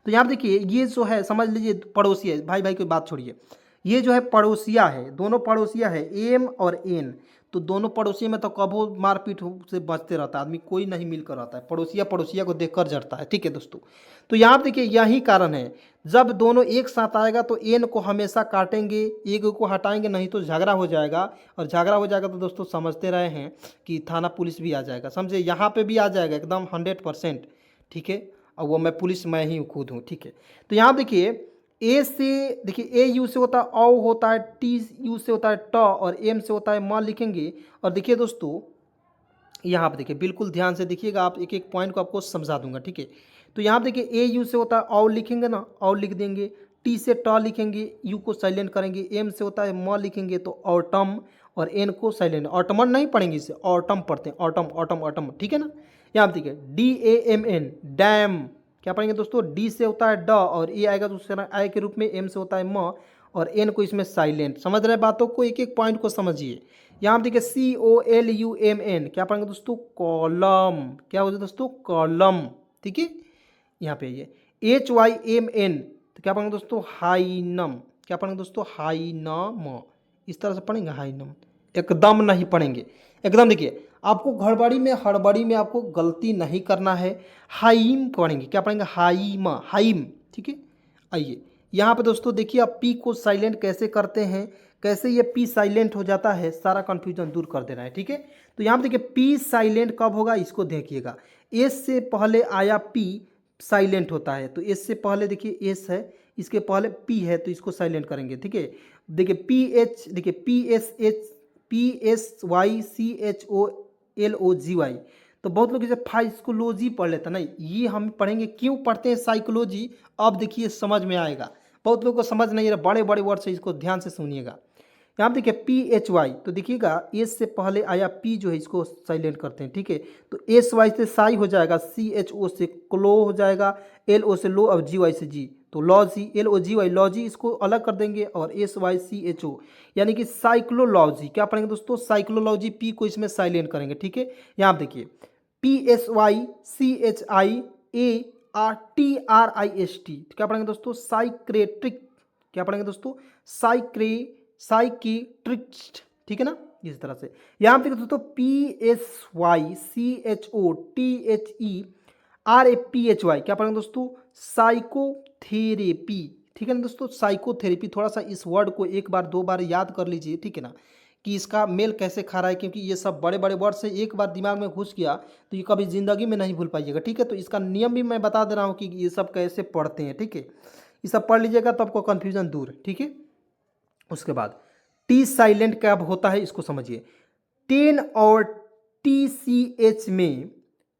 तो यहाँ देखिए ये जो है समझ लीजिए पड़ोसी है, भाई भाई की बात छोड़िए, ये जो है पड़ोसिया है, दोनों पड़ोसिया है एम और एन, तो दोनों पड़ोसियों में तो कबो मारपीट से बचते रहता है आदमी, कोई नहीं मिलकर रहता है, पड़ोसिया पड़ोसिया को देखकर जड़ता है, ठीक है दोस्तों। तो यहाँ देखिए यही कारण है, जब दोनों एक साथ आएगा तो एन को हमेशा काटेंगे, एक को हटाएंगे, नहीं तो झगड़ा हो जाएगा, और झगड़ा हो जाएगा तो दोस्तों समझते रहे हैं कि थाना पुलिस भी आ जाएगा, समझे, यहाँ पे भी आ जाएगा एकदम 100%, ठीक है। और वो मैं पुलिस मैं ही खुद हूँ, ठीक है। तो यहाँ देखिए ए से, देखिए ए यू से होता है औ होता है, टी यू से होता है ट, और एम से होता है म लिखेंगे। और देखिए दोस्तों यहाँ पर देखिए बिल्कुल ध्यान से देखिएगा, आप एक एक पॉइंट को आपको समझा दूंगा, ठीक है। तो यहाँ पे देखिए ए यू से होता है और लिखेंगे ना, और लिख देंगे। टी से ट लिखेंगे, यू को साइलेंट करेंगे। एम से होता है म लिखेंगे तो ऑटम, और एन को साइलेंट। ऑटमन नहीं पढ़ेंगे, इसे ऑटम पढ़ते हैं, ऑटम ऑटम ऑटम, ठीक है ना। यहाँ पे देखिए D A M N dam, क्या पढ़ेंगे दोस्तों, डी से होता है ड और ए आएगा तो उसका आय के रूप में। एम से होता है म और एन को इसमें साइलेंट। समझ रहे बातों को, एक एक पॉइंट को समझिए। यहाँ पे देखिए C O L U M N, क्या पढ़ेंगे दोस्तों, कॉलम। क्या होता है दोस्तों, कॉलम, ठीक है। यहाँ पे ये एच वाई एम एन, तो क्या पढ़ेंगे दोस्तों, हाइनम। क्या पढ़ेंगे दोस्तों, हाइनम। इस तरह से पढ़ेंगे हाइनम, एकदम नहीं पढ़ेंगे, एकदम। देखिए आपको घड़बड़ी में हड़बड़ी में आपको गलती नहीं करना है। हाइम पढ़ेंगे, क्या पढ़ेंगे, हाइम, हाइम, ठीक है। आइए यहाँ पे दोस्तों देखिए आप पी को साइलेंट कैसे करते हैं, कैसे ये पी साइलेंट हो जाता है, सारा कन्फ्यूजन दूर कर देना है, ठीक है। तो यहाँ पे देखिए पी साइलेंट कब होगा, इसको देखिएगा। एस से पहले आया पी साइलेंट होता है, तो एस से पहले देखिए एस है, इसके पहले पी है तो इसको साइलेंट करेंगे, ठीक है। देखिए पी एच, देखिए P S Y C H O L O G Y, तो बहुत लोग इसे फाइस्कोलॉजी पढ़ लेते हैं, नहीं ये हम पढ़ेंगे। क्यों पढ़ते हैं साइकोलॉजी, अब देखिए समझ में आएगा। बहुत लोगों को समझ नहीं आ रहा, बड़े बड़े वर्ड से, इसको ध्यान से सुनिएगा। यहाँ देखिए पी एच वाई, तो देखिएगा एस से पहले आया पी जो है, इसको साइलेंट करते हैं, ठीक है। तो एस वाई से साई हो जाएगा, सी एच ओ से क्लो हो जाएगा, एल ओ से लो, अब जी वाई से जी, तो logy, L O G Y logy, इसको अलग कर देंगे। और S Y C H O यानी कि साइक्लोलॉजी, क्या पढ़ेंगे दोस्तों, साइक्लोलॉजी, पी को इसमें साइलेंट करेंगे, ठीक है। यहाँ देखिए P S Y C H I A R T R I S T, क्या पढ़ेंगे दोस्तों, साइक्रेट्रिक। क्या पढ़ेंगे दोस्तों, साइकिट्रिस्ट, ठीक है ना, इस तरह से। यहाँ पे दोस्तों P S Y C H O T H E R A P H Y, क्या पढ़ेंगे दोस्तों, साइकोथेरेपी, ठीक है ना दोस्तों, साइकोथेरेपी। थोड़ा सा इस वर्ड को एक बार दो बार याद कर लीजिए, ठीक है ना, कि इसका मेल कैसे खा रहा है, क्योंकि ये सब बड़े बड़े वर्ड से एक बार दिमाग में घुस गया तो ये कभी ज़िंदगी में नहीं भूल पाइएगा, ठीक है। तो इसका नियम भी मैं बता दे रहा हूँ कि ये सब कैसे पढ़ते हैं, ठीक है। ये सब पढ़ लीजिएगा तो आपको कन्फ्यूजन दूर, ठीक है। उसके बाद टी साइलेंट कब होता है, इसको समझिए। टेन और टी सी एच में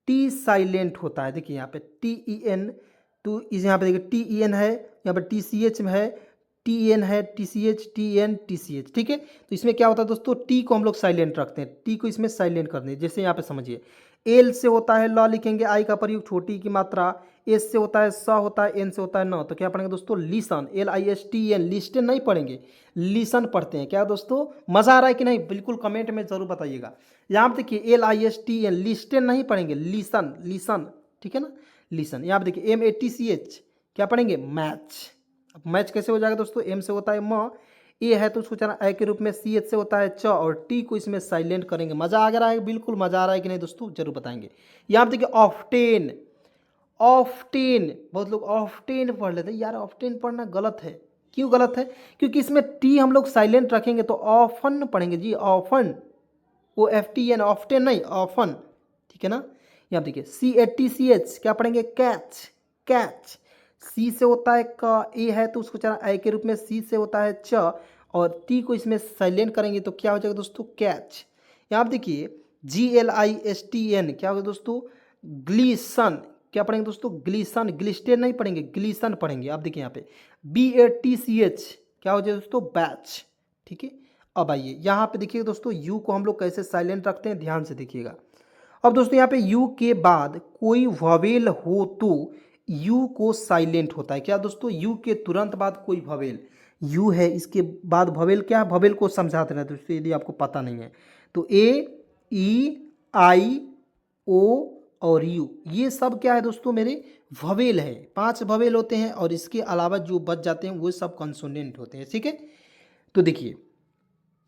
टी साइलेंट होता है। देखिए यहाँ पे टी ई एन, तो इस यहाँ पे देखिए टी ई एन है, यहाँ पे टी सी एच में है, टी एन है, T C H, T N, T C H, ठीक है। तो इसमें क्या होता है दोस्तों, टी को हम लोग साइलेंट रखते हैं, टी को इसमें साइलेंट कर दें। जैसे यहाँ पे समझिए एल से होता है ल लिखेंगे, आई का प्रयोग छोटी की मात्रा, एस से होता है स होता है, एन से होता है न, तो क्या पढ़ेंगे दोस्तों, listen, L I S T N, listen नहीं पढ़ेंगे, लिसन पढ़ते हैं। क्या दोस्तों, मज़ा आ रहा है कि नहीं, बिल्कुल कमेंट में जरूर बताइएगा। यहाँ पे देखिए L I S T N, listen नहीं पढ़ेंगे, लिसन, लिसन, ठीक है ना, लिसन। यहाँ पे देखिए M A T C H, क्या पढ़ेंगे, मैच। अब मैच कैसे हो जाएगा दोस्तों, एम से होता है म, ए है तो उसको चला ए के रूप में, सी एच से होता है च, और टी को इसमें साइलेंट करेंगे। मज़ा आ रहा है, बिल्कुल मज़ा आ रहा है कि नहीं दोस्तों, जरूर बताएंगे। यहाँ पे देखिए ऑफ्टेन, ऑफ्टेन, बहुत लोग ऑफ्टेन पढ़ लेते हैं, यार ऑफ्टेन पढ़ना गलत है। क्यों गलत है, क्योंकि इसमें टी हम लोग साइलेंट रखेंगे तो ऑफन पढ़ेंगे जी, often, O F T E, often नहीं, ऑफन, ठीक है ना। यहाँ देखिए सी ए टी सी एच, क्या पढ़ेंगे, कैच, कैच। सी से होता है क, ए है तो उसको चला ए के रूप में, सी से होता है च, और टी को इसमें साइलेंट करेंगे तो क्या हो जाएगा दोस्तों, कैच। यहाँ आप देखिए G L I S T N, क्या होगा दोस्तों, ग्लीसन। क्या पढ़ेंगे दोस्तों, ग्लीसन, ग्लिस्टेन नहीं पढ़ेंगे, ग्लीसन पढ़ेंगे। आप देखिए यहाँ पे B A T C H, क्या हो जाएगा दोस्तों, बैच, ठीक है। अब आइए यहाँ पे देखिए दोस्तों यू को हम लोग कैसे साइलेंट रखते हैं, ध्यान से देखिएगा। अब दोस्तों यहाँ पे यू के बाद कोई ववेल हो तो यू को साइलेंट होता है। क्या दोस्तों, यू के तुरंत बाद कोई ववेल, यू है इसके बाद ववेल, क्या ववेल को समझाते रहते हैं यदि आपको पता नहीं है तो, ए ई आई ओ और यू, ये सब क्या है दोस्तों, मेरे ववेल है। 5 ववेल होते हैं और इसके अलावा जो बच जाते हैं वो सब कंसोनेंट होते हैं, ठीक है। तो देखिए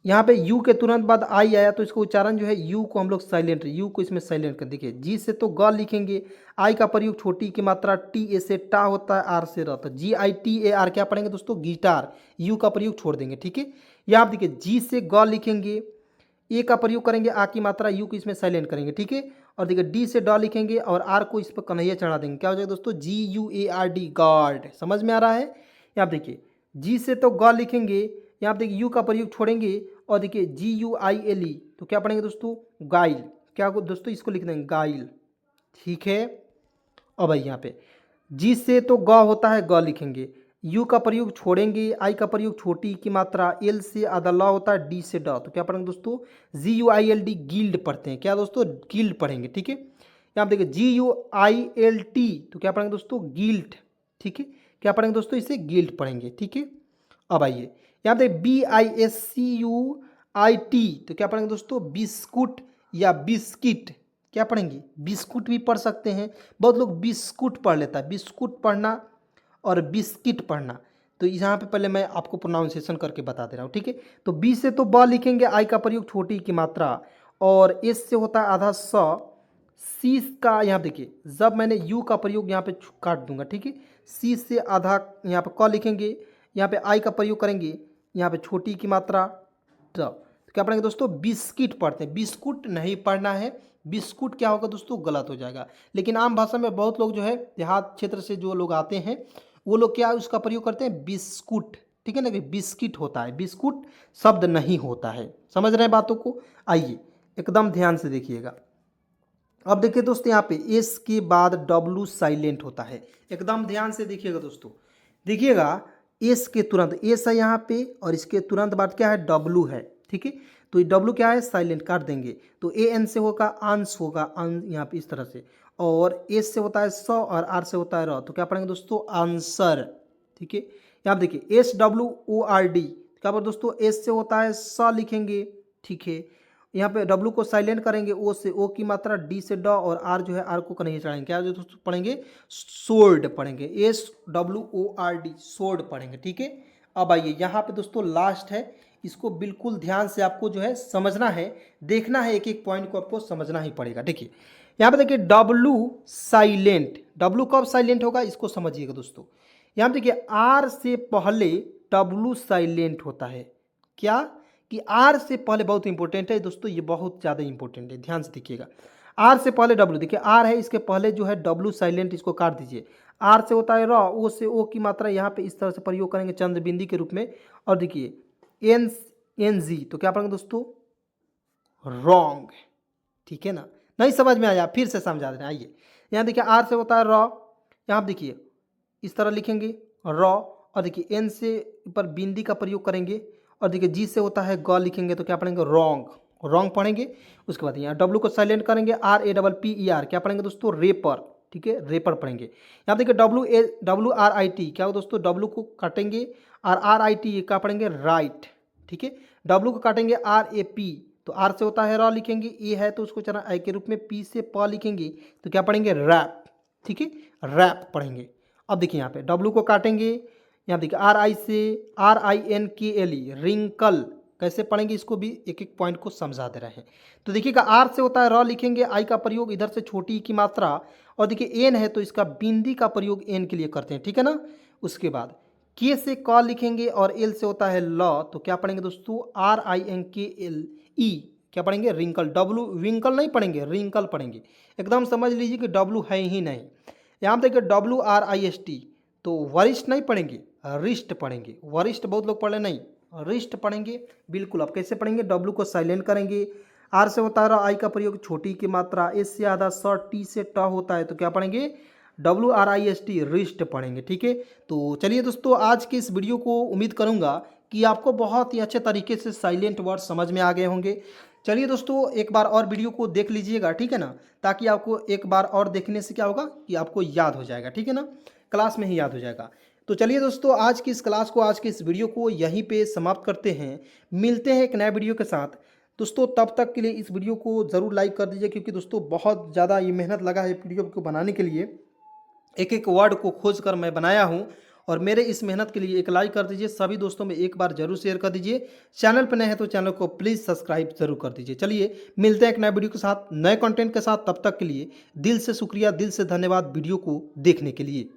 यहाँ पे यू के तुरंत बाद आई आया तो इसको उच्चारण जो है, यू को हम लोग साइलेंट, यू को इसमें साइलेंट कर। देखिए जी से तो ग लिखेंगे, आई का प्रयोग छोटी की मात्रा, टी ए से टा होता है, आर से रहता है, जी आई टी ए आर, क्या पढ़ेंगे दोस्तों, गिटार, यू का प्रयोग छोड़ देंगे, ठीक है। यहाँ आप देखिए जी से ग लिखेंगे, ए का प्रयोग करेंगे, आ की मात्रा, यू को इसमें साइलेंट करेंगे, ठीक है। और देखिए डी से ड लिखेंगे और आर को इस पर कन्हैया चढ़ा देंगे, क्या हो जाएगा दोस्तों, G U A R D, guard. समझ में आ रहा है। यहाँ देखिए जी से तो ग लिखेंगे, यहाँ देखिए यू का प्रयोग छोड़ेंगे और देखिए जी यू आई एल ई, तो क्या पढ़ेंगे दोस्तों, गाइल। क्या दोस्तों, इसको लिख देंगे गाइल, ठीक है। अब भाई यहाँ पे जी से तो ग होता है, ग लिखेंगे। यू का प्रयोग छोड़ेंगे, आई का प्रयोग छोटी की मात्रा, एल से आधा ल होता है, डी से ड, तो क्या पढ़ेंगे दोस्तों, GUILD, गिल्ड पढ़ते हैं क्या दोस्तों, गिल्ड पढ़ेंगे। ठीक है, यहाँ पे देखिए GUILT, तो क्या पढ़ेंगे दोस्तों, गिल्ट। ठीक है, क्या पढ़ेंगे दोस्तों, इसे गिल्ट पढ़ेंगे। ठीक है, अब आइए यहाँ पे BISCUIT, तो क्या पढ़ेंगे दोस्तों, बिस्कुट या बिस्किट, क्या पढ़ेंगे, बिस्कुट भी पढ़ सकते हैं, बहुत लोग बिस्कुट पढ़ लेता है, बिस्कुट पढ़ना और बिस्किट पढ़ना। तो यहाँ पे पहले मैं आपको प्रोनाउंसिएशन करके बता दे रहा हूँ। ठीक है, तो बी से तो ब लिखेंगे, आई का प्रयोग छोटी की मात्रा, और एस से होता है आधा स, सी का यहाँ देखिए जब मैंने यू का प्रयोग यहाँ पे काट दूंगा। ठीक है, सी से आधा यहाँ पे क लिखेंगे, यहाँ पे आई का प्रयोग करेंगे, यहाँ पे छोटी की मात्रा तो क्या पढ़ेंगे दोस्तों, बिस्किट पढ़ते हैं, बिस्कुट नहीं पढ़ना है। बिस्कुट क्या होगा दोस्तों, गलत हो जाएगा। लेकिन आम भाषा में बहुत लोग जो है देहात क्षेत्र से जो लोग आते हैं वो लोग क्या उसका प्रयोग करते हैं, बिस्कुट। ठीक है ना, कि बिस्किट होता है, बिस्कुट शब्द नहीं होता है। समझ रहे हैं बातों को, आइए एकदम ध्यान से देखिएगा। अब देखिए दोस्तों, यहाँ पे एस के बाद डब्लू साइलेंट होता है, एकदम ध्यान से देखिएगा दोस्तों। देखिएगा एस के तुरंत एस है यहाँ पे, और इसके तुरंत बाद क्या है, डब्लू है। ठीक है, तो ये डब्लू क्या है, साइलेंट काट देंगे, तो AN से होगा अंश, होगा यहाँ पे इस तरह से, और एस से होता है स, और आर से होता है र, तो क्या पढ़ेंगे दोस्तों, आंसर। ठीक है, यहाँ पे देखिए SWORD, क्या पर दोस्तों, एस से होता है स लिखेंगे। ठीक है, यहाँ पे डब्लू को साइलेंट करेंगे, ओ से ओ की मात्रा, डी से ड, और आर जो है आर को नहीं चढ़ाएंगे, क्या जो दोस्तों पढ़ेंगे, सोल्ड पढ़ेंगे, SWORD, सोल्ड पढ़ेंगे। ठीक है, अब आइए यहाँ पे दोस्तों लास्ट है, इसको बिल्कुल ध्यान से आपको जो है समझना है, देखना है, एक एक पॉइंट को आपको समझना ही पड़ेगा। देखिए यहाँ पे देखिए डब्लू साइलेंट, डब्लू कब साइलेंट होगा इसको समझिएगा दोस्तों। यहाँ पे देखिए आर से पहले डब्लू साइलेंट होता है, क्या कि आर से पहले, बहुत इंपॉर्टेंट है दोस्तों, ये बहुत ज़्यादा इंपॉर्टेंट है, ध्यान से देखिएगा। आर से पहले डब्लू, देखिए आर है, इसके पहले जो है डब्लू साइलेंट, इसको काट दीजिए। आर से होता है र, ओ से ओ की मात्रा यहाँ पे इस तरह से प्रयोग करेंगे चंद्र बिंदी के रूप में, और देखिए NG, तो क्या पढ़ेंगे दोस्तों, रॉन्ग। ठीक है ना, नहीं समझ में आया, फिर से समझा देना। आइए यहाँ देखिए आर से होता है र, यहाँ देखिए इस तरह लिखेंगे र, और देखिए एन से ऊपर बिंदी का प्रयोग करेंगे, और देखिए जी से होता है ग लिखेंगे, तो क्या पढ़ेंगे, रॉन्ग, रॉन्ग पढ़ेंगे। उसके बाद यहाँ डब्लू को साइलेंट करेंगे, RAPPER, क्या पढ़ेंगे दोस्तों, रेपर। ठीक है, रेपर पढ़ेंगे। यहाँ देखिए WRIT, क्या हो दोस्तों, डब्लू को काटेंगे, और RIT क्या पढ़ेंगे, राइट। ठीक है, डब्लू को काटेंगे, RAP, तो आर से होता है र लिखेंगे, ए है तो उसको चला आई के रूप में, पी से प लिखेंगे, तो क्या पढ़ेंगे, रैप। ठीक है, रैप पढ़ेंगे। अब देखिए यहाँ पे डब्लू को काटेंगे, यहाँ देखिए RI से RINKLE, रिंकल, कैसे पढ़ेंगे इसको भी एक एक पॉइंट को समझा दे रहे हैं। तो देखिएगा आर से होता है र लिखेंगे, आई का प्रयोग इधर से छोटी की मात्रा, और देखिए एन है तो इसका बिंदी का प्रयोग एन के लिए करते हैं। ठीक है ना, उसके बाद के से क लिखेंगे, और एल से होता है ल, तो क्या पढ़ेंगे दोस्तों, RINKLE, क्या पढ़ेंगे, रिंकल। डब्लू विंकल नहीं पढ़ेंगे, रिंकल पढ़ेंगे, एकदम समझ लीजिए कि डब्लू है ही नहीं। यहाँ पे देखिए WRIST, तो वरिष्ठ नहीं पढ़ेंगे, रिष्ट पढ़ेंगे, वरिष्ठ बहुत लोग पढ़े नहीं, रिष्ट पढ़ेंगे बिल्कुल। अब कैसे पढ़ेंगे, डब्लू को साइलेंट करेंगे, आर से होता है आई का प्रयोग छोटी की मात्रा, एस से आधा स, टी से ट होता है, तो क्या पढ़ेंगे, WRIST, रिष्ट पढ़ेंगे। ठीक है, तो चलिए दोस्तों आज की इस वीडियो को उम्मीद करूंगा कि आपको बहुत ही अच्छे तरीके से साइलेंट वर्ड समझ में आ गए होंगे। चलिए दोस्तों एक बार और वीडियो को देख लीजिएगा, ठीक है ना, ताकि आपको एक बार और देखने से क्या होगा कि आपको याद हो जाएगा। ठीक है ना, क्लास में ही याद हो जाएगा। तो चलिए दोस्तों आज की इस क्लास को, आज की इस वीडियो को यहीं पे समाप्त करते हैं, मिलते हैं एक नए वीडियो के साथ। दोस्तों तब तक के लिए इस वीडियो को ज़रूर लाइक कर दीजिए, क्योंकि दोस्तों बहुत ज़्यादा ये मेहनत लगा है वीडियो को बनाने के लिए, एक एक वर्ड को खोज कर मैं बनाया हूँ, और मेरे इस मेहनत के लिए एक लाइक कर दीजिए, सभी दोस्तों में एक बार जरूर शेयर कर दीजिए। चैनल पर नए हैं तो चैनल को प्लीज़ सब्सक्राइब जरूर कर दीजिए। चलिए मिलते हैं एक नए वीडियो के साथ, नए कंटेंट के साथ, तब तक के लिए दिल से शुक्रिया, दिल से धन्यवाद वीडियो को देखने के लिए।